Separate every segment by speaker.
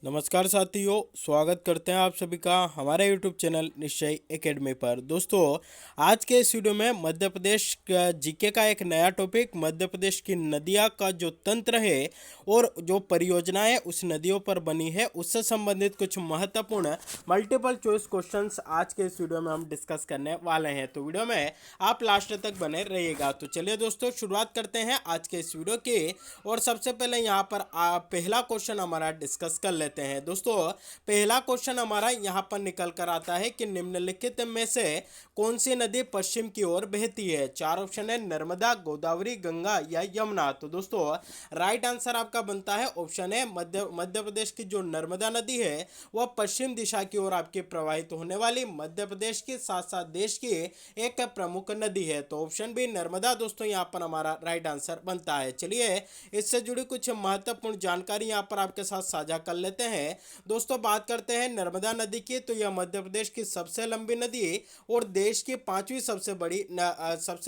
Speaker 1: नमस्कार साथियों, स्वागत करते हैं आप सभी का हमारे यूट्यूब चैनल निश्चय एकेडमी पर। दोस्तों, आज के इस वीडियो में मध्य प्रदेश का जीके का एक नया टॉपिक मध्य प्रदेश की नदियां का जो तंत्र है और जो परियोजनाएं उस नदियों पर बनी है उससे संबंधित कुछ महत्वपूर्ण मल्टीपल चॉइस क्वेश्चंस आज के इस वीडियो में हम डिस्कस करने वाले हैं। तो वीडियो में आप लास्ट तक बने रहिएगा। तो चलिए दोस्तों, शुरुआत करते हैं आज के इस वीडियो की। और सबसे पहले यहाँ पर पहला क्वेश्चन हमारा डिस्कस कर लेते हैं। दोस्तों, पहला क्वेश्चन हमारा यहाँ पर निकल कर आता है कि निम्नलिखित में से कौन सी नदी पश्चिम की ओर बहती है। चार ऑप्शन है, नर्मदा, गोदावरी, गंगा या यमुना। तो दोस्तों, राइट आंसर आपका बनता है ऑप्शन है मध्य प्रदेश की जो नर्मदा नदी है वह पश्चिम दिशा की ओर आपकी प्रवाहित होने वाली मध्य प्रदेश के साथ साथ देश की एक प्रमुख नदी है। तो ऑप्शन बी नर्मदा दोस्तों यहाँ पर हमारा राइट आंसर बनता है। चलिए, इससे जुड़ी कुछ महत्वपूर्ण जानकारी यहाँ पर आपके साथ साझा कर लेते हैं। दोस्तों, बात करते हैं नर्मदा नदी की, तो यह मध्य प्रदेश की सबसे लंबी नदी और देश की पांचवी सबसे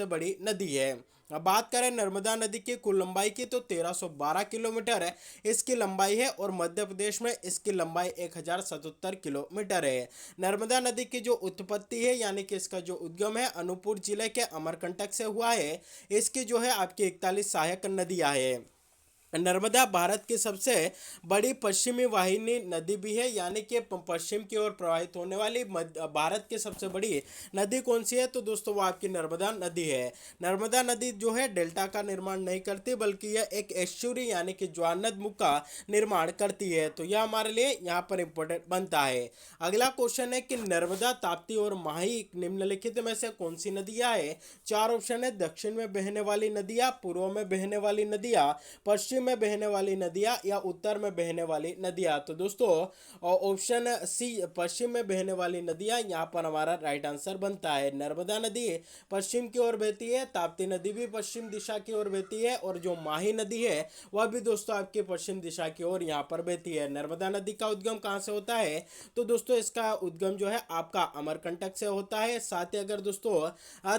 Speaker 1: बड़ी नदी है। अब बात करें नर्मदा नदी की कुल लंबाई की, तो 1312 किलोमीटर है इसकी लंबाई है और मध्य प्रदेश में इसकी लंबाई 1077 किलोमीटर है। नर्मदा नदी की जो उत्पत्ति है यानी कि इसका जो उद्गम है अनूपपुर जिले के अमरकंटक से हुआ है। इसकी जो है आपकी 41 सहायक नदियां है। नर्मदा भारत की सबसे बड़ी पश्चिमी वाहिनी नदी भी है, यानी कि पश्चिम की ओर प्रवाहित होने वाली भारत की सबसे बड़ी नदी कौन सी है, तो दोस्तों वो आपकी नर्मदा नदी है। नर्मदा नदी जो है डेल्टा का निर्माण नहीं करती बल्कि यह एक एस्चुरी यानी कि ज्वारनदमुख का निर्माण करती है। तो यह हमारे लिए यहाँ पर इंपॉर्टेंट बनता है। अगला क्वेश्चन है कि नर्मदा, ताप्ती और माही निम्नलिखित में से कौन सी नदियाँ है। चार ऑप्शन है, दक्षिण में बहने वाली नदियाँ, पूर्व में बहने वाली नदियाँ, पश्चिम में बहने वाली नदियां या उत्तर में बहने वाली नदियां। तो दोस्तों, ऑप्शन सी पश्चिम में बहने वाली नदियां यहाँ पर हमारा राइट आंसर बनता है। नर्मदा नदी पश्चिम की ओर बहती है, ताप्ती नदी भी पश्चिम दिशा की ओर बहती है और जो माही नदी है वह भी दोस्तों आपकी पश्चिम दिशा की ओर यहाँ पर बहती है। नर्मदा नदी का उद्गम कहाँ से होता है, तो दोस्तों इसका उद्गम जो है आपका अमरकंटक से होता है। साथ ही अगर दोस्तों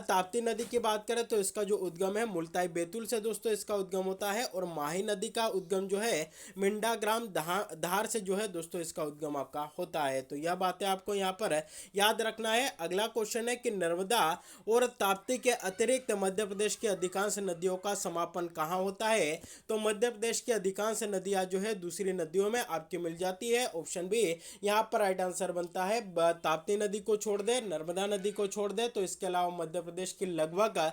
Speaker 1: ताप्ती नदी की बात करें तो इसका जो उद्गम है मुल्ताई बैतूल से दोस्तों इसका उद्गम होता है और माही नदी का उद्गम जो है मिंडा ग्राम धार से जो है दोस्तों इसका उद्गम आपका होता है। तो यह बातें आपको यहाँ पर याद रखना है। अगला क्वेश्चन है कि नर्मदा और ताप्ती के अतिरिक्त मध्य प्रदेश की अधिकांश नदियों का समापन कहाँ होता है, तो मध्य प्रदेश की अधिकांश नदियां जो है दूसरी नदियों में आपकी मिल जाती है। ऑप्शन बी यहाँ पर राइट आंसर बनता है। ताप्ती नदी को छोड़ दे, नर्मदा नदी को छोड़ दे, तो इसके अलावा मध्य प्रदेश की लगभग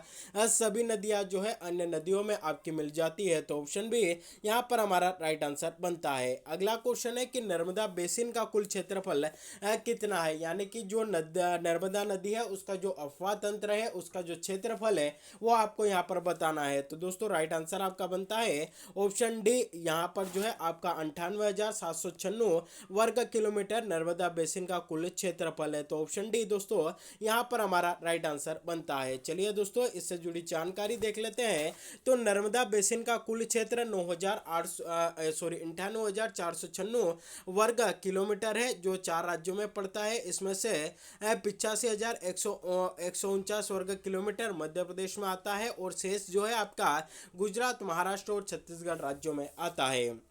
Speaker 1: सभी नदियां जो है अन्य नदियों में आपकी मिल जाती है। तो ऑप्शन बी यहाँ पर हमारा राइट आंसर बनता है। अगला क्वेश्चन है कि नर्मदा बेसिन का कुल क्षेत्रफल कितना है, यानी कि जो नर्मदा नदी है उसका जो अफवाह तंत्र है उसका जो क्षेत्रफल है वो आपको यहाँ पर बताना है। तो दोस्तों राइट आंसर आपका बनता है ऑप्शन डी, यहाँ पर जो है आपका 98,796 वर्ग किलोमीटर नर्मदा बेसिन का कुल क्षेत्रफल है। तो ऑप्शन डी दोस्तों यहाँ पर हमारा राइट आंसर बनता है। चलिए दोस्तों, इससे जुड़ी जानकारी देख लेते हैं। तो नर्मदा बेसिन का कुल क्षेत्र 98,496 वर्ग किलोमीटर है जो 4 राज्यों में पड़ता है। इसमें से 85,149 वर्ग किलोमीटर मध्य प्रदेश में आता है और शेष जो है आपका गुजरात, महाराष्ट्र और छत्तीसगढ़ राज्यों में आता है।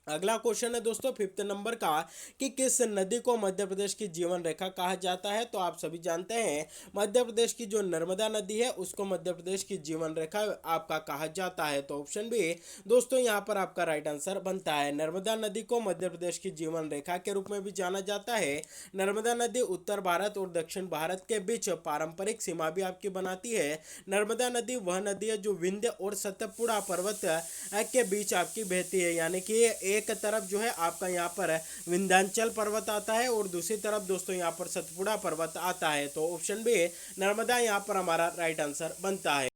Speaker 1: अगला क्वेश्चन है दोस्तों 5th नंबर का कि किस नदी को मध्य प्रदेश की जीवन रेखा कहा जाता है। तो आप सभी जानते हैं मध्य प्रदेश की जो नर्मदा नदी है उसको मध्य प्रदेश की जीवन रेखा आपका कहा जाता है। तो ऑप्शन बी दोस्तों यहाँ पर आपका राइट आंसर बनता है। नर्मदा नदी को मध्य प्रदेश की जीवन रेखा के रूप में भी जाना जाता है। नर्मदा नदी उत्तर भारत और दक्षिण भारत के बीच पारंपरिक सीमा भी आपकी बनाती है। नर्मदा नदी वह नदी है जो विंध्य और सतपुड़ा पर्वत के बीच आपकी बहती है, यानी कि एक तरफ जो है आपका यहाँ पर विंध्याचल पर्वत आता है और दूसरी तरफ दोस्तों यहाँ पर सतपुड़ा पर्वत आता है। तो ऑप्शन बी नर्मदा यहाँ पर हमारा राइट आंसर बनता है।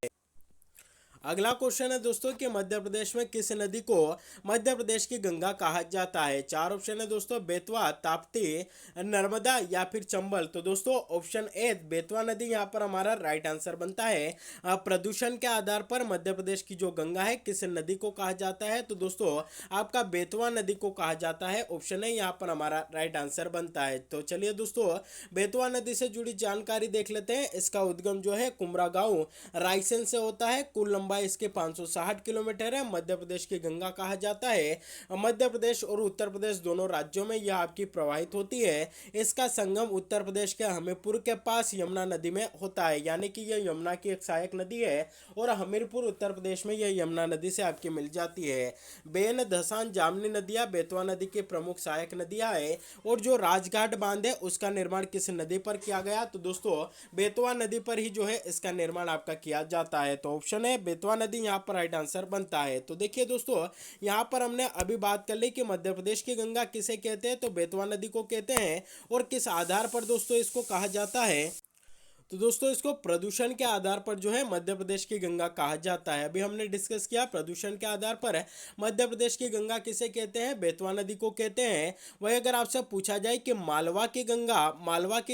Speaker 1: अगला क्वेश्चन है दोस्तों कि मध्य प्रदेश में किस नदी को मध्य प्रदेश की गंगा कहा जाता है। चार ऑप्शन है दोस्तों, बेतवा, ताप्ती, नर्मदा या फिर चंबल। तो दोस्तों ऑप्शन ए बेतवा नदी यहाँ पर हमारा राइट आंसर बनता है। प्रदूषण के आधार पर मध्य प्रदेश की जो गंगा है किस नदी को कहा जाता है, तो दोस्तों आपका बेतवा नदी को कहा जाता है। ऑप्शन है यहाँ पर हमारा राइट आंसर बनता है। तो चलिए दोस्तों, बेतवा नदी से जुड़ी जानकारी देख लेते हैं। इसका उद्गम जो है कुमरा गांव रायसेन से होता है। कुल लंबाई लंबाई इसकी 560 किलोमीटर है। मध्य प्रदेश की गंगा कहा जाता है। मध्य प्रदेश और उत्तर प्रदेश दोनों राज्यों में यह आपकी प्रवाहित होती है। इसका संगम उत्तर प्रदेश के हमीरपुर के पास यमुना नदी में होता है, यानी कि यह यमुना की एक सहायक नदी है और हमीरपुर उत्तर प्रदेश में यह यमुना नदी से आपकी मिल जाती है। बेन, धसान, जामनी नदियां बेतवा नदी की प्रमुख सहायक नदियां है। और जो राजघाट बांध है उसका निर्माण किस नदी पर किया गया? तो दोस्तों बेतवा नदी पर ही जो है इसका निर्माण आपका किया जाता है। तो ऑप्शन है बेतवा नदी यहाँ पर राइट आंसर बनता है। तो देखिए दोस्तों, यहाँ पर हमने अभी बात कर ली कि मध्य प्रदेश की गंगा किसे कहते हैं, तो बेतवा नदी को कहते हैं। और किस आधार पर दोस्तों इसको कहा जाता है? तो दोस्तों इसको प्रदूषण के आधार पर जो है मध्य प्रदेश की गंगा कहा जाता है। अभी हमने डिस्कस किया प्रदूषण के आधार पर मध्य प्रदेश की गंगा किसे कहते हैं? बेतवा नदी को कहते हैं। वही अगर आपसे पूछा जाए कि मालवा की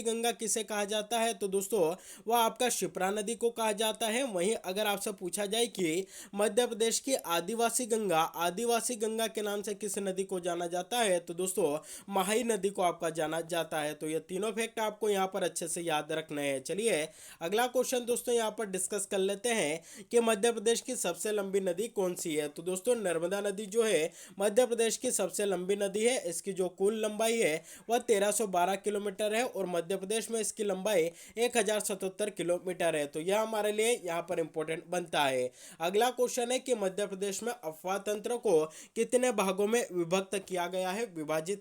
Speaker 1: गंगा किसे कहा जाता है, तो दोस्तों वह आपका शिप्रा नदी को कहा जाता है। वहीं अगर आपसे पूछा जाए कि मध्य प्रदेश की आदिवासी गंगा के नाम से किस नदी को जाना जाता है, तो दोस्तों माही नदी को आपका जाना जाता है। तो ये तीनों फैक्ट आपको यहाँ पर अच्छे से याद रखने हैं। चलिए अगला क्वेश्चन दोस्तों यहाँ पर डिस्कस कर लेते हैं कि मध्य प्रदेश की सबसे लंबी नदी कौन सी है। तो दोस्तों नर्मदा नदी जो है मध्य प्रदेश की सबसे लंबी नदी है। इसकी जो कुल लंबाई है वह 1312 किलोमीटर है और मध्य प्रदेश में इसकी लंबाई 1077 किलोमीटर है। तो यह हमारे लिए यहाँ पर इंपॉर्टेंट बनता है। अगला क्वेश्चन है कि मध्य प्रदेश में अफवाह तंत्र को कितने भागों में विभाजित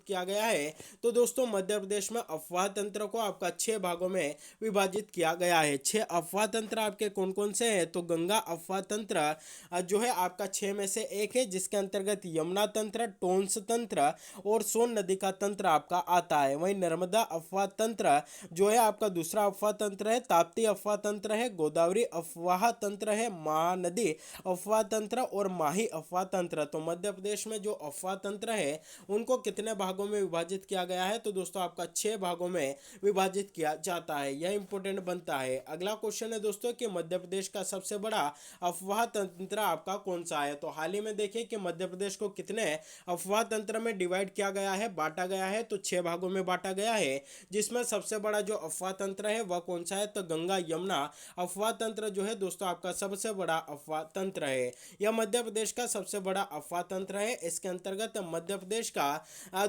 Speaker 1: किया गया है। तो दोस्तों मध्य प्रदेश में अफवाह तंत्र को आपका 6 भागों में विभाजित किया गया है। 6 अफवाह तंत्र आपके कौन कौन से हैं? तो गंगा अफवाह तंत्र जो है आपका 6 में से एक है, जिसके अंतर्गत यमुना तंत्र, टोंस तंत्र और सोन नदी का तंत्र आपका आता है। वहीं नर्मदा अफवाह तंत्र जो है आपका दूसरा अफवाह तंत्र है। ताप्ती अफवाह तंत्र है, गोदावरी अफवाह तंत्र है, महानदी अफवाह तंत्र और माही अफवाह तंत्र। तो मध्य प्रदेश में जो अफवाह तंत्र है उनको कितने भागों में विभाजित किया गया है? तो दोस्तों आपका 6 भागों में विभाजित किया जाता है। यह इंपॉर्टेंट बनता है। अगला क्वेश्चन है दोस्तों कि मध्य प्रदेश का सबसे बड़ा अफवाह तंत्र आपका कौन सा है। तो हाल ही में देखिए कि मध्य प्रदेश को कितने अफवाह तंत्र में डिवाइड किया गया है, बांटा गया है। तो 6 भागों में बांटा गया है, जिसमें सबसे बड़ा जो अफवाह तंत्र है वह कौन सा है? तो गंगा यमुना अफवाह तंत्र जो है दोस्तों आपका सबसे बड़ा अफवाह तंत्र है। यह मध्य प्रदेश का सबसे बड़ा अफवाह तंत्र है। इसके अंतर्गत मध्य प्रदेश का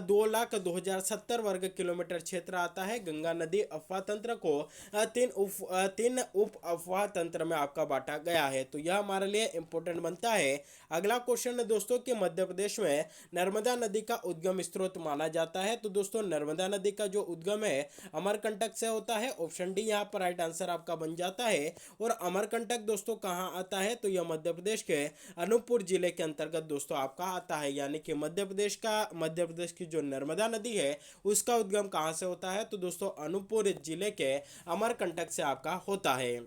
Speaker 1: 2,02,070 वर्ग किलोमीटर क्षेत्र आता है। गंगा नदी अफवाह तंत्र को तीन उप अफवाह तंत्र में आपका बांटा गया है। तो यह हमारे लिए इंपॉर्टेंट बनता है। अगला क्वेश्चन है दोस्तों कि मध्य प्रदेश में नर्मदा नदी का उद्गम स्रोत माना जाता है। तो दोस्तों नर्मदा नदी का जो उद्गम है अमरकंटक से होता है। ऑप्शन डी यहाँ पर राइट आंसर आपका बन जाता है। और अमरकंटक दोस्तों कहाँ आता है? तो यह मध्य प्रदेश के अनूपपुर जिले के अंतर्गत दोस्तों आपका आता है। यानी कि मध्य प्रदेश की जो नर्मदा नदी है उसका उद्गम कहाँ से होता है? तो दोस्तों अनूपपुर जिले के अमरकंटक से आपका होता है।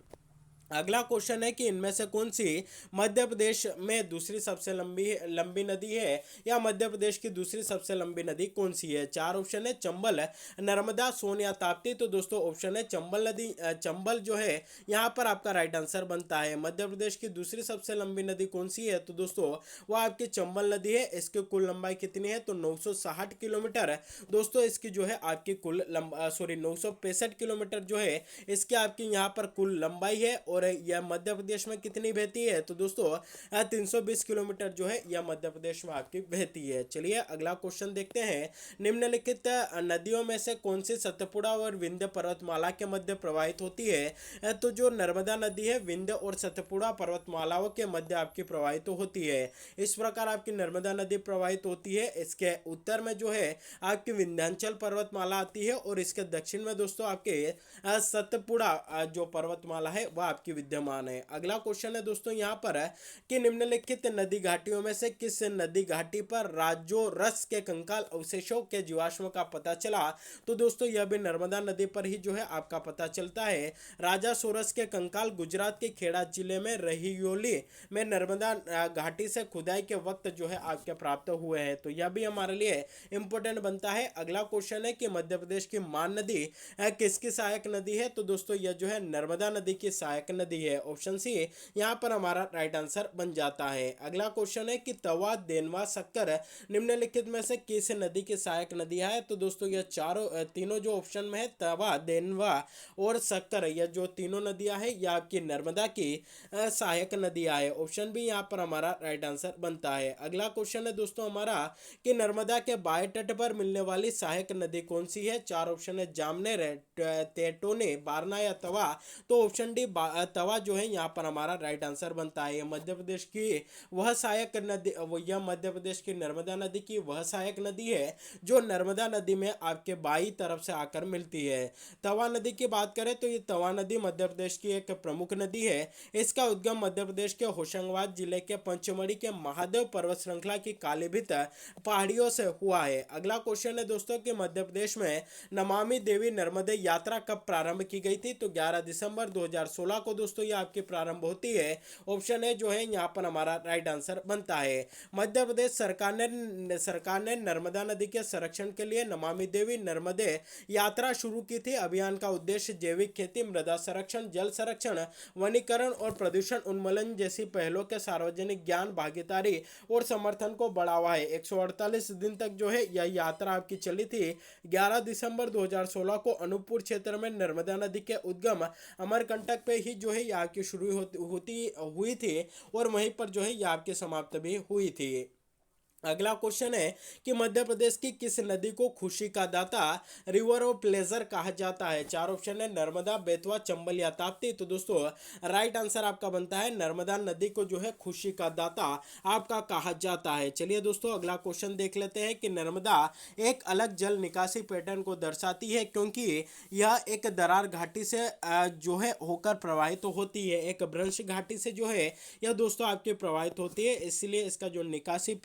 Speaker 1: अगला क्वेश्चन है कि इनमें से कौन सी मध्य प्रदेश में दूसरी सबसे लंबी नदी है, या मध्य प्रदेश की दूसरी सबसे लंबी नदी कौन सी है? 4 ऑप्शन है, चंबल, नर्मदा, सोन या ताप्ती। तो दोस्तों ऑप्शन है चंबल नदी। चंबल जो है यहाँ पर आपका राइट आंसर बनता है। मध्य प्रदेश की दूसरी सबसे लंबी नदी कौन सी है? तो दोस्तों वह आपकी चंबल नदी है। इसकी कुल लंबाई कितनी है? तो 960 किलोमीटर। दोस्तों इसकी जो है आपकी कुल 965 किलोमीटर जो है इसकी आपकी यहाँ पर कुल लंबाई है। और यह मध्य प्रदेश में कितनी बहती है? तो दोस्तों 320 किलोमीटर जो है यह मध्य प्रदेश में आपकी बहती है। चलिए अगला क्वेश्चन देखते हैं। निम्नलिखित नदियों में से कौन सी सतपुड़ा और विंध्य पर्वतमाला के मध्य प्रवाहित होती है? तो जो नर्मदा नदी है विंध्य और सतपुड़ा पर्वतमालाओं के मध्य आपकी प्रवाहित होती है। इस प्रकार आपकी नर्मदा नदी प्रवाहित होती है। इसके उत्तर में जो है आपकी विंध्याचल पर्वतमाला आती है और इसके दक्षिण में दोस्तों आपके सतपुड़ा जो पर्वतमाला है वह आपकी विद्यमान है। अगला क्वेश्चन है दोस्तों यहाँ पर कि निम्नलिखित नदी घाटियों में से किस नदी घाटी पर राजोरस के कंकाल अवशेषों के जीवाश्म का पता चला? तो दोस्तों यह भी नर्मदा नदी पर ही जो है आपका पता चलता है। राजा सोरस के कंकाल गुजरात के खेड़ा जिले में रहियोली में नर्मदा घाटी से खुदाई के वक्त जो है आपके प्राप्त हुए हैं। तो यह भी हमारे लिए इंपॉर्टेंट बनता है। अगला क्वेश्चन है कि मध्य प्रदेश की मान नदी किसकी सहायक नदी है? तो दोस्तों यह जो है नर्मदा नदी की सहायक नदी है। ऑप्शन सी यहाँ पर हमारा राइट आंसर बन जाता है। अगला क्वेश्चन है कि तवा, देनवा, शक्कर निम्नलिखित में से किस नदी की सहायक नदियां है। तो दोस्तों यह तीनों जो ऑप्शन में है, तवा, देनवा और शक्कर, यह जो तीनों नदियां है यह आपकी नर्मदा की सहायक नदियां है। ऑप्शन बी यहाँ पर हमारा राइट आंसर बनता है। अगला क्वेश्चन है दोस्तों हमारा कि नर्मदा के बाएं तट पर मिलने वाली सहायक नदी कौन सी है। चार ऑप्शन है, जामनेर, तेटोने, बारना या तवा। तो ऑप्शन डी तवा जो है यहाँ पर हमारा राइट आंसर बनता है। मध्य प्रदेश की वह सहायक नदी, यह मध्य प्रदेश की नर्मदा नदी की वह सहायक नदी है जो नर्मदा नदी में आपके बाई तरफ से आकर मिलती है। तवा नदी की बात करें तो ये तवा नदी मध्य प्रदेश की एक प्रमुख नदी है। इसका उद्गम मध्य प्रदेश के होशंगाबाद जिले के पंचमढ़ी के महादेव पर्वत श्रृंखला की कालीभित पहाड़ियों से हुआ है। अगला क्वेश्चन है दोस्तों कि मध्य प्रदेश में नमामि देवी नर्मदे यात्रा कब प्रारंभ की गई थी। तो 11 दिसंबर 2016 को दोस्तों ये आपकी प्रारंभ होती है। ऑप्शन ए जो है यहाँ पर हमारा राइट आंसर बनता है। मध्य प्रदेश सरकार ने नर्मदा नदी के संरक्षण के लिए नमामि देवी नर्मदे यात्रा शुरू की थी। अभियान का उद्देश्य जैविक खेती, मृदा संरक्षण, जल संरक्षण, वनीकरण और प्रदूषण उन्मूलन जैसी पहलों के सार्वजनिक ज्ञान, भागीदारी और समर्थन को बढ़ावा है। 148 दिन तक जो है यह यात्रा आपकी चली थी। 11 दिसंबर 2016 को अनूपपुर क्षेत्र में नर्मदा नदी के उद्गम अमरकंटक पे ही जो है यहाँ की शुरू हुई थी और वहीं पर जो है यहाँ की समाप्त भी हुई थी। अगला क्वेश्चन है कि मध्य प्रदेश की किस नदी को खुशी का दाता, रिवर ऑफ प्लेजर कहा जाता है। चार ऑप्शन है, नर्मदा, बेतवा, चंबल या ताप्ती। तो दोस्तों राइट आंसर आपका बनता है नर्मदा नदी को जो है खुशी का दाता आपका कहा जाता है। चलिए दोस्तों अगला क्वेश्चन देख लेते हैं कि नर्मदा एक अलग जल निकासी पैटर्न को दर्शाती है क्योंकि यह एक दरार घाटी से जो है होकर प्रवाहित होती है। एक भ्रंश घाटी से जो है यह दोस्तों आपकी प्रवाहित होती है, इसलिए इसका जो निकासी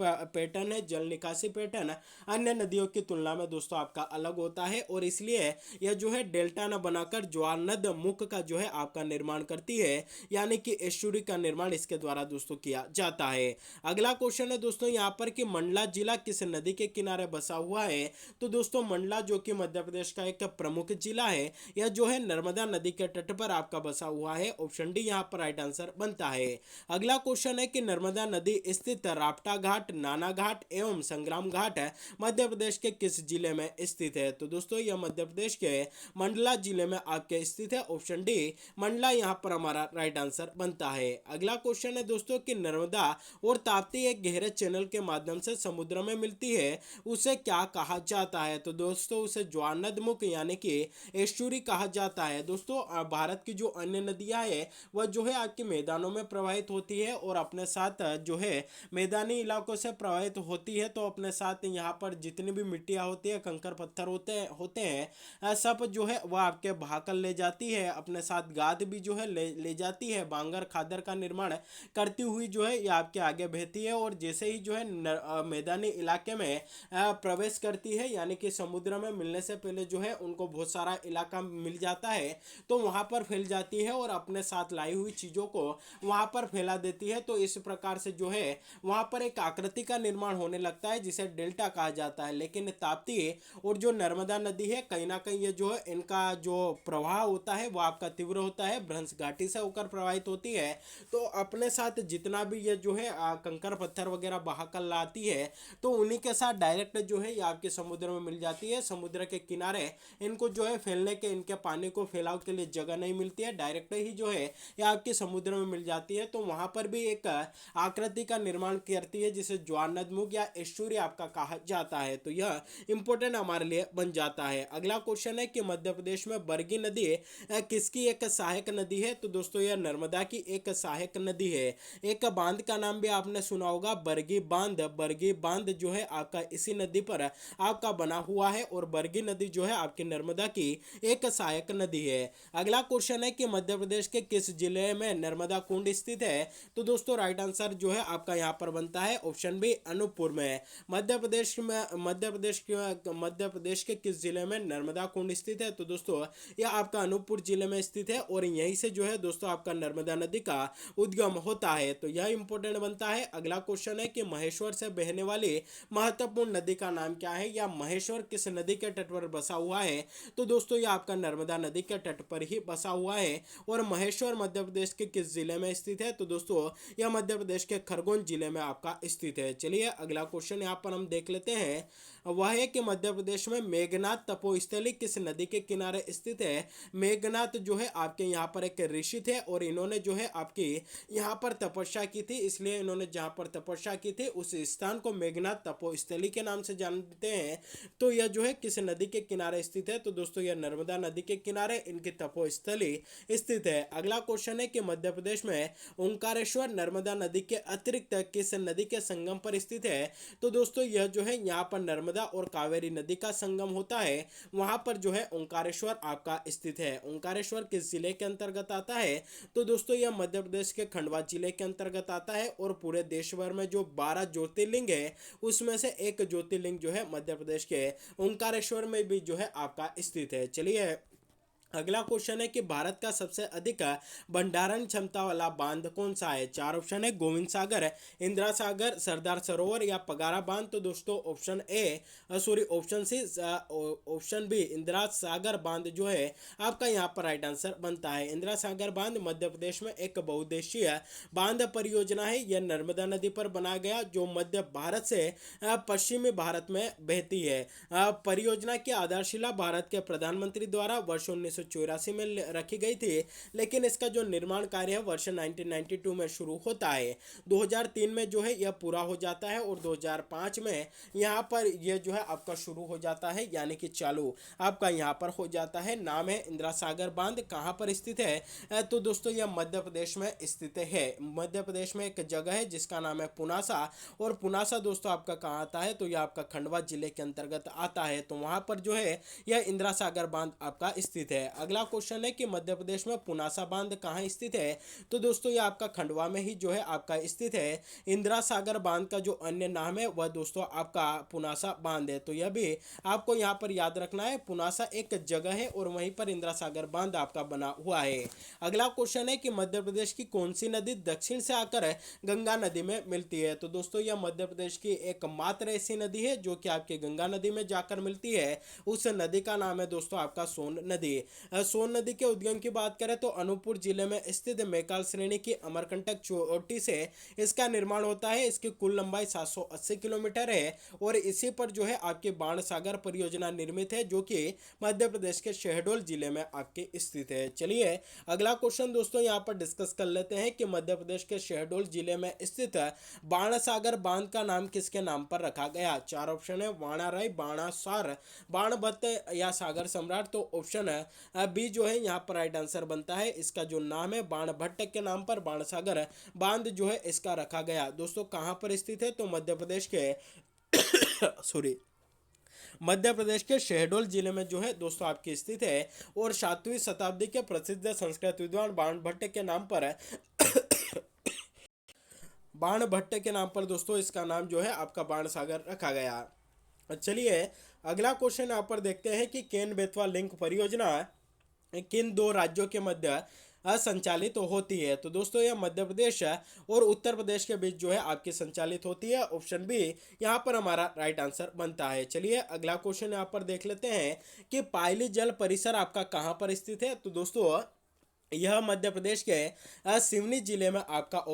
Speaker 1: पैटर्न है, जल निकासी पैटर्न अन्य नदियों की तुलना में दोस्तों आपका अलग होता है और इसलिए यह जो है डेल्टा न बनाकर ज्वारनद मुख का जो है आपका निर्माण करती है, यानी कि एस्चुरी का निर्माण इसके द्वारा दोस्तों किया जाता है। अगला क्वेश्चन है दोस्तों यहाँ पर कि मंडला जिला किस नदी के किनारे बसा हुआ है। तो दोस्तों मंडला जो कि मध्य प्रदेश का एक प्रमुख जिला है, यह जो है नर्मदा नदी के तट पर आपका बसा हुआ है। ऑप्शन डी यहाँ पर राइट आंसर बनता है। अगला क्वेश्चन है कि नर्मदा नदी स्थित राप्टा घाट, नाना घाट एवं संग्राम घाट मध्य प्रदेश के किस जिले में स्थित है। तो दोस्तों यह मध्य प्रदेश के मंडला जिले में आपके स्थित है। ऑप्शन डी मंडला यहाँ पर हमारा राइट आंसर बनता है। अगला क्वेश्चन है दोस्तों कि नर्मदा और ताप्ती एक गहरे चैनल के माध्यम से समुद्र में मिलती है, उसे क्या कहा जाता है। तो दोस्तों उसे ज्वारनद मुख यानी कि एस्चुरी कहा जाता है। दोस्तों भारत की जो अन्य नदियां है वह जो है आपके मैदानों में प्रवाहित होती है और अपने साथ जो है मैदानी इलाकों से प्रवाहित होती है, तो अपने साथ यहाँ पर जितनी भी मिट्टियाँ होती है, कंकर पत्थर होते हैं सब जो है वह आपके बहाकर ले जाती है। अपने साथ गाद भी जो है ले जाती है। बांगर खादर का निर्माण करती हुई जो है ये आपके आगे बहती है और जैसे ही जो है मैदानी इलाके में प्रवेश करती है, यानी कि समुद्र में मिलने से पहले जो है उनको बहुत सारा इलाका मिल जाता है, तो वहाँ पर फैल जाती है और अपने साथ लाई हुई चीज़ों को वहाँ पर फैला देती है। तो इस प्रकार से जो है वहाँ पर एक आकृति का निर्माण होने लगता है जिसे डेल्टा कहा जाता है। लेकिन ताप्ती और जो नर्मदा नदी है कहीं ना कहीं ये जो है इनका जो प्रवाह होता है वो आपका तीव्र होता है, भ्रंश घाटी से होकर प्रवाहित होती है। तो अपने साथ जितना भी ये जो है कंकर पत्थर वगैरह बहाकर लाती है, तो उन्हीं के साथ डायरेक्ट जो है ये आपके समुद्र में मिल जाती है। समुद्र के किनारे इनको जो है फैलने के, इनके पानी को फैलाव के लिए जगह नहीं मिलती है, डायरेक्ट ही जो है ये आपके समुद्र में मिल जाती है। तो वहाँ पर भी एक आकृति का निर्माण करती है जिसे ज्वारनद मुख या एस्चुरी आपका कहा जाता है। तो यह इंपॉर्टेंट हमारे लिए बन जाता है। अगला क्वेश्चन है कि मध्य प्रदेश में बरगी नदी किसकी एक सहायक नदी है। तो दोस्तों यह नर्मदा की एक सहायक नदी है। एक बांध का नाम भी आपने सुना होगा, बरगी बांध। बरगी बांध जो है आपका इसी नदी पर आपका बना हुआ है और बरगी नदी जो है आपकी नर्मदा की एक सहायक नदी है। अगला क्वेश्चन है कि मध्य प्रदेश के किस जिले में नर्मदा कुंड स्थित है। तो दोस्तों राइट आंसर जो है आपका यहाँ पर बनता है ऑप्शन बी अनूपपुर में है। मध्य प्रदेश के किस जिले में नर्मदा कुंड स्थित है? तो दोस्तों यह आपका अनूपपुर जिले में स्थित है और यहीं से जो है दोस्तों आपका नर्मदा नदी का उद्गम होता है। तो यह इंपॉर्टेंट बनता है। अगला क्वेश्चन है कि महेश्वर से बहने वाली महत्वपूर्ण नदी का नाम क्या है, या महेश्वर किस नदी के तट पर बसा हुआ है? तो दोस्तों यह आपका नर्मदा नदी के तट पर ही बसा हुआ है। और महेश्वर मध्य प्रदेश के किस जिले में स्थित है? तो दोस्तों यह मध्य प्रदेश के खरगोन जिले में आपका स्थित है। चलिए अगला क्वेश्चन यहाँ पर हम देख लेते हैं। वह है कि मध्य प्रदेश में मेघनाथ तपोस्थली किस नदी के किनारे स्थित है? मेघनाथ जो है आपके यहाँ पर एक ऋषि थे और इन्होंने जो है आपकी यहाँ पर तपस्या की थी, इसलिए इन्होंने जहाँ पर तपस्या की थी उस स्थान को मेघनाथ तपोस्थली के नाम से जानते हैं। तो यह जो है किस नदी के किनारे स्थित है? तो दोस्तों यह नर्मदा नदी के किनारे इनकी तपोस्थली स्थित है। अगला क्वेश्चन है कि मध्य प्रदेश में ओंकारेश्वर नर्मदा नदी के अतिरिक्त किस नदी के संगम पर स्थित है? तो दोस्तों यह जो है यहाँ पर नर्मदा और कावेरी नदी का संगम होता है, वहां पर जो है ओंकारेश्वर आपका स्थित है। ओंकारेश्वर किस जिले के अंतर्गत आता है? तो दोस्तों यह मध्य प्रदेश के खंडवा जिले के अंतर्गत आता है और पूरे देश भर में जो 12 ज्योतिर्लिंग है उसमें से एक ज्योतिर्लिंग जो है मध्य प्रदेश के ओंकारेश्वर में भी जो है आपका स्थित है। चलिए अगला क्वेश्चन है कि भारत का सबसे अधिक भंडारण क्षमता वाला बांध कौन सा है? 4 ऑप्शन है, गोविंद सागर, इंदिरा सागर, सरदार सरोवर या पगारा बांध। तो दोस्तों option C, option B Indira Sagar बांध जो है आपका यहाँ पर राइट आंसर बनता है। इंदिरा सागर बांध मध्य प्रदेश में एक बहुउद्देशीय बांध परियोजना है। यह नर्मदा नदी पर बनाया गया जो मध्य भारत से पश्चिमी भारत में बहती है। परियोजना की आधारशिला भारत के प्रधानमंत्री द्वारा वर्ष 1984 में रखी गई थी, लेकिन इसका जो निर्माण कार्य है वर्ष 1992 में शुरू होता है। 2003 में जो है यह पूरा हो जाता है और 2005 में यहाँ पर यह जो है आपका शुरू हो जाता है, यानी कि चालू आपका यहाँ पर हो जाता है। नाम है इंदिरा सागर बांध। कहाँ पर स्थित है? तो दोस्तों यह मध्य प्रदेश में स्थित है। मध्य प्रदेश में एक जगह है जिसका नाम है पुनासा, और पुनासा दोस्तों आपका कहाँ आता है? तो यह आपका खंडवा जिले के अंतर्गत आता है। तो वहाँ पर जो है यह इंदिरा सागर बांध आपका स्थित है। अगला क्वेश्चन है कि मध्य प्रदेश में पुनासा बांध कहाँ स्थित है? तो दोस्तों यह आपका खंडवा में ही जो है आपका स्थित है। इंदिरा सागर बांध का जो अन्य नाम है वह दोस्तों आपका पुनासा बांध है। तो यह भी आपको यहाँ पर याद रखना है, पुनासा एक जगह है और वहीं पर इंदिरा सागर बांध आपका बना हुआ है। अगला क्वेश्चन है कि मध्य प्रदेश की कौन सी नदी दक्षिण से आकर गंगा नदी में मिलती है? तो दोस्तों यह मध्य प्रदेश की एकमात्र ऐसी नदी है जो कि आपकी गंगा नदी में जाकर मिलती है। उस नदी का नाम है दोस्तों आपका सोन नदी। सोन नदी के उद्गम की बात करें तो अनूपपुर जिले में स्थित मैकाल श्रेणी की अमरकंटक चोटी से इसका निर्माण होता है। इसकी कुल लंबाई 780 किलोमीटर है और इसी पर जो है आपकी बाण सागर परियोजना निर्मित है जो कि मध्य प्रदेश के शहडोल जिले में आपके स्थित है। चलिए अगला क्वेश्चन दोस्तों यहाँ पर डिस्कस कर लेते हैं कि मध्य प्रदेश के शहडोल जिले में स्थित बाण सागर बांध का नाम किसके नाम पर रखा गया? 4 ऑप्शन है, बाणाराय, बाणासार, बाणभट्ट या सागर सम्राट। तो ऑप्शन बी जो है यहाँ पर राइट आंसर बनता है। इसका जो नाम है बाणभट्ट के नाम पर बाणसागर बांध जो है इसका रखा गया। दोस्तों कहाँ पर स्थित है? तो मध्य प्रदेश के सॉरी मध्य प्रदेश के शहडोल जिले में जो है दोस्तों आपकी स्थित है। और 7वीं शताब्दी के प्रसिद्ध संस्कृत विद्वान बाणभट्ट के नाम पर दोस्तों इसका नाम जो है आपका बाणसागर रखा गया। चलिए अगला क्वेश्चन यहाँ पर देखते हैं कि केन बेतवा लिंक परियोजना किन 2 राज्यों के मध्य संचालित होती है? तो दोस्तों यह मध्य प्रदेश और उत्तर प्रदेश के बीच जो है आपकी संचालित होती है। ऑप्शन बी यहाँ पर हमारा राइट आंसर बनता है। चलिए अगला क्वेश्चन यहाँ पर देख लेते हैं कि पायली जल परिसर आपका कहाँ पर स्थित है? तो दोस्तों यह मध्य प्रदेश के सिवनी जिले में आपका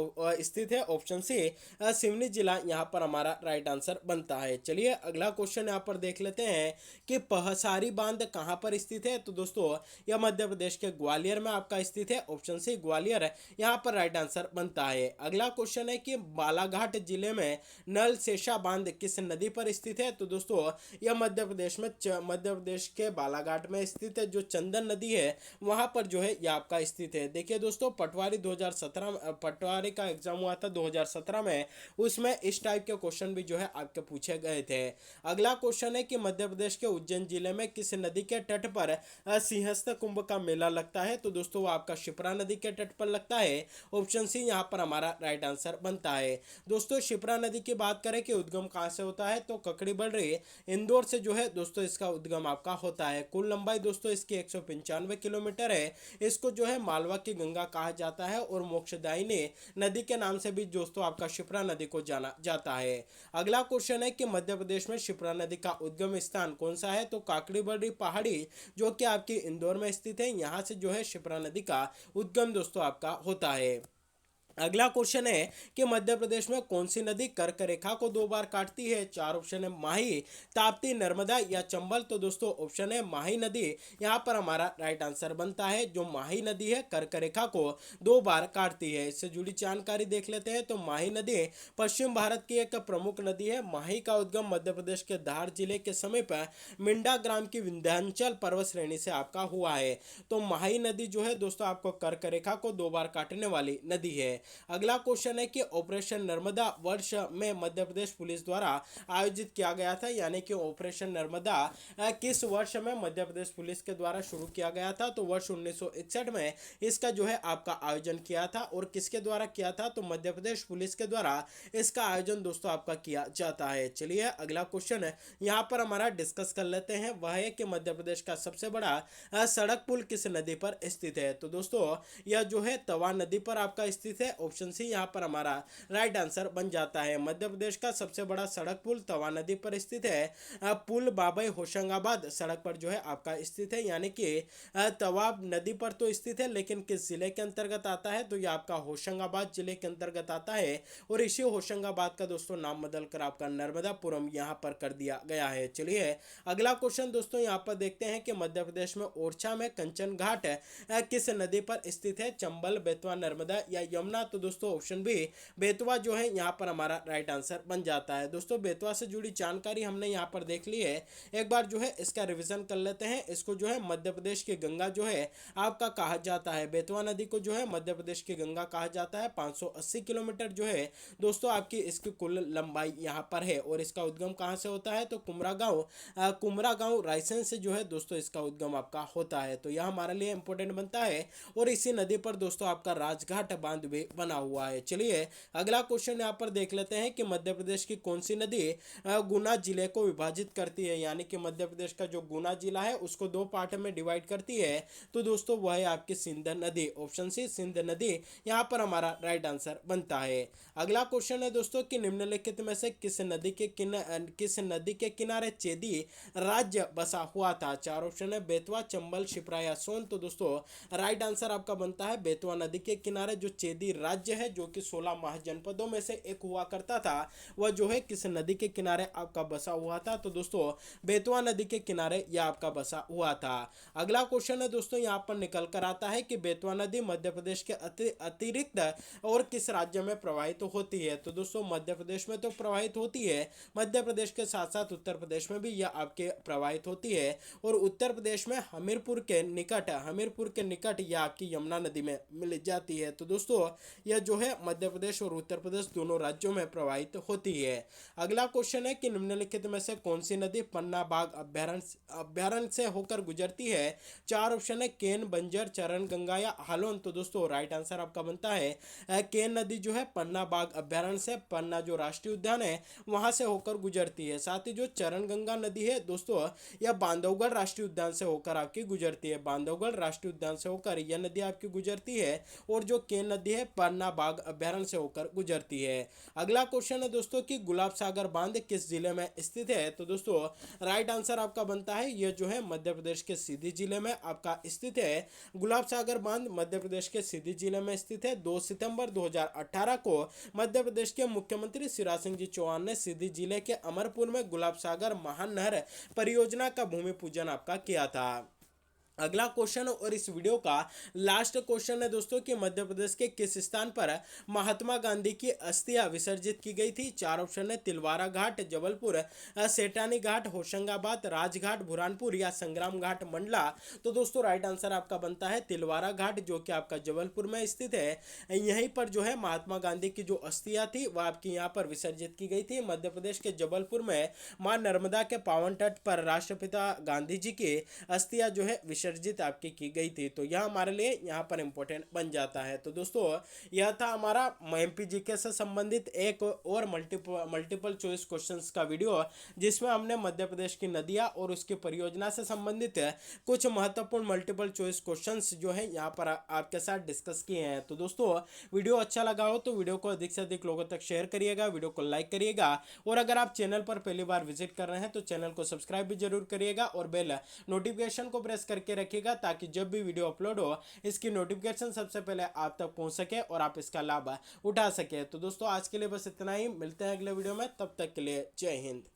Speaker 1: स्थित है। ऑप्शन सी सिवनी जिला यहाँ पर हमारा राइट आंसर बनता है। चलिए अगला क्वेश्चन यहाँ पर देख लेते हैं कि पहसारी बांध कहाँ पर स्थित है? तो दोस्तों यह मध्य प्रदेश के ग्वालियर में आपका स्थित है। ऑप्शन सी ग्वालियर यहाँ पर राइट आंसर बनता है। अगला क्वेश्चन है कि बालाघाट जिले में नल शेषा बांध किस नदी पर स्थित है? तो दोस्तों यह मध्य प्रदेश के बालाघाट में स्थित है। जो चंदन नदी है वहाँ पर जो है यह आपका स्थित है। देखिए दोस्तों, पटवारी 2017 पटवारी का एग्जाम हुआ था 2017 में, उसमें इस टाइप के क्वेश्चन भी जो है आपके पूछे गए थे। अगला क्वेश्चन है कि मध्य प्रदेश के उज्जैन जिले में किस नदी के तट पर सिंहस्थ कुंभ का मेला लगता है? तो दोस्तों वो आपका शिप्रा नदी के तट पर लगता है। ऑप्शन सी यहाँ पर हमारा राइट आंसर बनता है। दोस्तों शिप्रा नदी की बात करें कि उद्गम कहाँ से होता है, तो ककड़ी बड़री इंदौर से जो है दोस्तों इसका उद्गम आपका होता है। कुल लंबाई दोस्तों इसकी 195 किलोमीटर है। इसको जो है मालवा की गंगा कहा जाता है और मोक्षदायिनी नदी के नाम से भी दोस्तों आपका शिप्रा नदी को जाना जाता है। अगला क्वेश्चन है कि मध्य प्रदेश में शिप्रा नदी का उद्गम स्थान कौन सा है? तो काकड़ी बर्डी पहाड़ी जो कि आपकी इंदौर में स्थित है, यहाँ से जो है शिप्रा नदी का उद्गम दोस्तों आपका होता है। अगला क्वेश्चन है कि मध्य प्रदेश में कौन सी नदी कर्क रेखा को 2 बार काटती है? 4 ऑप्शन है माही, ताप्ती, नर्मदा या चंबल। तो दोस्तों ऑप्शन है माही नदी यहाँ पर हमारा राइट आंसर बनता है। जो माही नदी है कर्क रेखा को 2 बार काटती है। इससे जुड़ी जानकारी देख लेते हैं। तो माही नदी पश्चिम भारत की एक प्रमुख नदी है। माही का उद्गम मध्य प्रदेश के धार जिले के समीप मिंडा ग्राम की विंध्याचल पर्वत श्रेणी से आपका हुआ है। तो माही नदी जो है दोस्तों आपको कर्क रेखा को 2 बार काटने वाली नदी है। अगला क्वेश्चन है कि ऑपरेशन नर्मदा वर्ष में मध्य प्रदेश पुलिस द्वारा आयोजित किया गया था, यानी कि ऑपरेशन नर्मदा किस वर्ष में मध्य प्रदेश पुलिस के द्वारा शुरू किया गया था? तो वर्ष 1961 में इसका जो है आपका आयोजन किया था। और किसके द्वारा किया था? तो मध्य प्रदेश पुलिस के द्वारा इसका आयोजन दोस्तों आपका किया जाता है। चलिए अगला क्वेश्चन है यहाँ पर हमारा डिस्कस कर लेते हैं। वह है कि मध्य प्रदेश का सबसे बड़ा सड़क पुल किस नदी पर स्थित है? तो दोस्तों यह जो है तवा नदी पर आपका स्थित है। ऑप्शन सी यहाँ पर हमारा राइट आंसर बन जाता है। मध्य प्रदेश का सबसे बड़ा सड़क पुल तवा नदी पर स्थित है। पुल बाबई होशंगाबाद सड़क पर जो है आपका स्थित है, यानी कि तवा नदी पर तो स्थित है, लेकिन किस जिले के अंतर्गत आता है? तो यह आपका होशंगाबाद जिले के अंतर्गत आता है। और इसी होशंगाबाद का दोस्तों नाम बदलकर आपका नर्मदापुरम यहाँ पर कर दिया गया है। चलिए अगला क्वेश्चन दोस्तों यहाँ पर देखते हैं कि मध्य प्रदेश में ओरछा में कंचन घाट किस नदी पर स्थित है? चंबल, बेतवा, नर्मदा या यमुना। तो दोस्तों ऑप्शन बी बेतवा जो है यहाँ पर हमारा राइट आंसर बन जाता है। दोस्तों बेतवा से जुड़ी जानकारी हमने यहाँ पर देख ली है। एक बार जो है इसका रिवीजन कर लेते हैं। इसको जो है मध्य प्रदेश की गंगा जो है आपका कहा जाता है। बेतवा नदी को जो है मध्य प्रदेश की गंगा कहा जाता है। 580 किलोमीटर जो है दोस्तों आपकी इसकी कुल लंबाई यहाँ पर है। और इसका उद्गम कहाँ से होता है? तो कुमरा गांव रायसेन से जो है दोस्तों इसका उद्गम आपका होता है। तो यह हमारे लिए इंपॉर्टेंट बनता है। और इसी नदी पर दोस्तों आपका राजघाट बांध भी बना हुआ है। चलिए अगला क्वेश्चन यहाँ पर देख लेते हैं कि मध्य प्रदेश की कौन सी नदी गुना जिले को विभाजित करती है, यानी कि मध्य प्रदेश का जो गुना जिला है उसको 2 पार्ट में डिवाइड करती है। तो दोस्तों वह है आपकी सिंध नदी। ऑप्शन सी सिंध नदी यहाँ पर हमारा राइट आंसर बनता है। अगला क्वेश्चन है दोस्तों कि निम्नलिखित में से किस नदी के किनारे चेदी राज्य बसा हुआ था? 4 ऑप्शन है बेतवा, चंबल, शिप्रा या सोन। तो दोस्तों राइट आंसर आपका बनता है बेतवा नदी के किनारे जो चेदी राज्य है, जो कि 16 महाजनपदों में से एक हुआ करता था, वह जो है किस नदी के किनारे आपका बसा हुआ था? तो दोस्तों बेतवा नदी के किनारे यह आपका बसा हुआ था। अगला क्वेश्चन है दोस्तों यहाँ पर निकल कर आता है कि बेतवा नदी मध्य प्रदेश के अतिरिक्त और किस राज्य में प्रवाहित होती है? तो दोस्तों मध्य प्रदेश में तो प्रवाहित होती है, मध्य प्रदेश के साथ साथ उत्तर प्रदेश में भी यह आपके प्रवाहित होती है। और उत्तर प्रदेश में हमीरपुर के निकट यह आपकी यमुना नदी में मिल जाती है। तो दोस्तों यह जो है मध्य प्रदेश और उत्तर प्रदेश दोनों राज्यों में प्रवाहित होती है। अगला क्वेश्चन है कि निम्नलिखित में से कौन सी नदी पन्ना बाग अभ्यारण्य से होकर गुजरती है? 4 ऑप्शन है केन, बंजर, चरण गंगा या हालोन। तो दोस्तों राइट आंसर आपका बनता है केन नदी जो है पन्ना बाग अभ्यारण्य से, पन्ना जो राष्ट्रीय उद्यान है वहां से होकर गुजरती है। साथ ही जो चरण गंगा नदी है दोस्तों यह बांधवगढ़ राष्ट्रीय उद्यान से होकर आपकी गुजरती है। बांधवगढ़ राष्ट्रीय उद्यान से होकर यह नदी आपकी गुजरती है। और जो केन नदी है पन्ना बाग अभ्यारण्य से होकर गुजरती है। अगला क्वेश्चन है दोस्तों कि गुलाब सागर बांध किस जिले में स्थित है? तो दोस्तों राइट आंसर आपका बनता है यह जो है मध्य प्रदेश के सीधी जिले में आपका स्थित है। गुलाब सागर बांध मध्य प्रदेश के सीधी जिले में स्थित है। 2 सितंबर 2018 को मध्य प्रदेश के मुख्यमंत्री शिवराज सिंह जी चौहान ने सीधी जिले के अमरपुर में गुलाब सागर महानहर परियोजना का भूमि पूजन आपका किया था। अगला क्वेश्चन और इस वीडियो का लास्ट क्वेश्चन है दोस्तों कि मध्य प्रदेश के किस स्थान पर महात्मा गांधी की अस्थियां विसर्जित की गई थी। चार ऑप्शन है, तिलवारा घाट, जबलपुर, सेठानी घाट, होशंगाबाद, राजघाट, बुरहानपुर या संग्राम घाट, मंडला। तो दोस्तों राइट आंसर आपका बनता है तिलवारा घाट, जो कि आपका जबलपुर में स्थित है। यहीं पर जो है महात्मा गांधी की जो अस्थियां थी वह आपकी यहाँ पर विसर्जित की गई थी। मध्य प्रदेश के जबलपुर में मां नर्मदा के पावन तट पर राष्ट्रपिता गांधी जी की अस्थियां जो है विसर्जित आपकी की गई थी। तो यह हमारे लिए यहाँ पर इंपॉर्टेंट बन जाता है। तो दोस्तों यह था हमारा एमपी जीके से संबंधित एक और मल्टीपल चॉइस क्वेश्चंस का वीडियो, जिसमें हमने मध्य प्रदेश की नदियां और उसकी परियोजना से संबंधित कुछ महत्वपूर्ण मल्टीपल चॉइस क्वेश्चंस जो है यहाँ पर आपके साथ डिस्कस किए हैं। तो दोस्तों वीडियो अच्छा लगा हो तो वीडियो को अधिक से अधिक लोगों तक शेयर करिएगा, वीडियो को लाइक करिएगा, और अगर आप चैनल पर पहली बार विजिट कर रहे हैं तो चैनल को सब्सक्राइब भी जरूर करिएगा और बेल नोटिफिकेशन को प्रेस करके रखिएगा, ताकि जब भी वीडियो अपलोड हो इसकी नोटिफिकेशन सबसे पहले आप तक पहुंच सके और आप इसका लाभ उठा सके। तो दोस्तों आज के लिए बस इतना ही, मिलते हैं अगले वीडियो में, तब तक के लिए जय हिंद।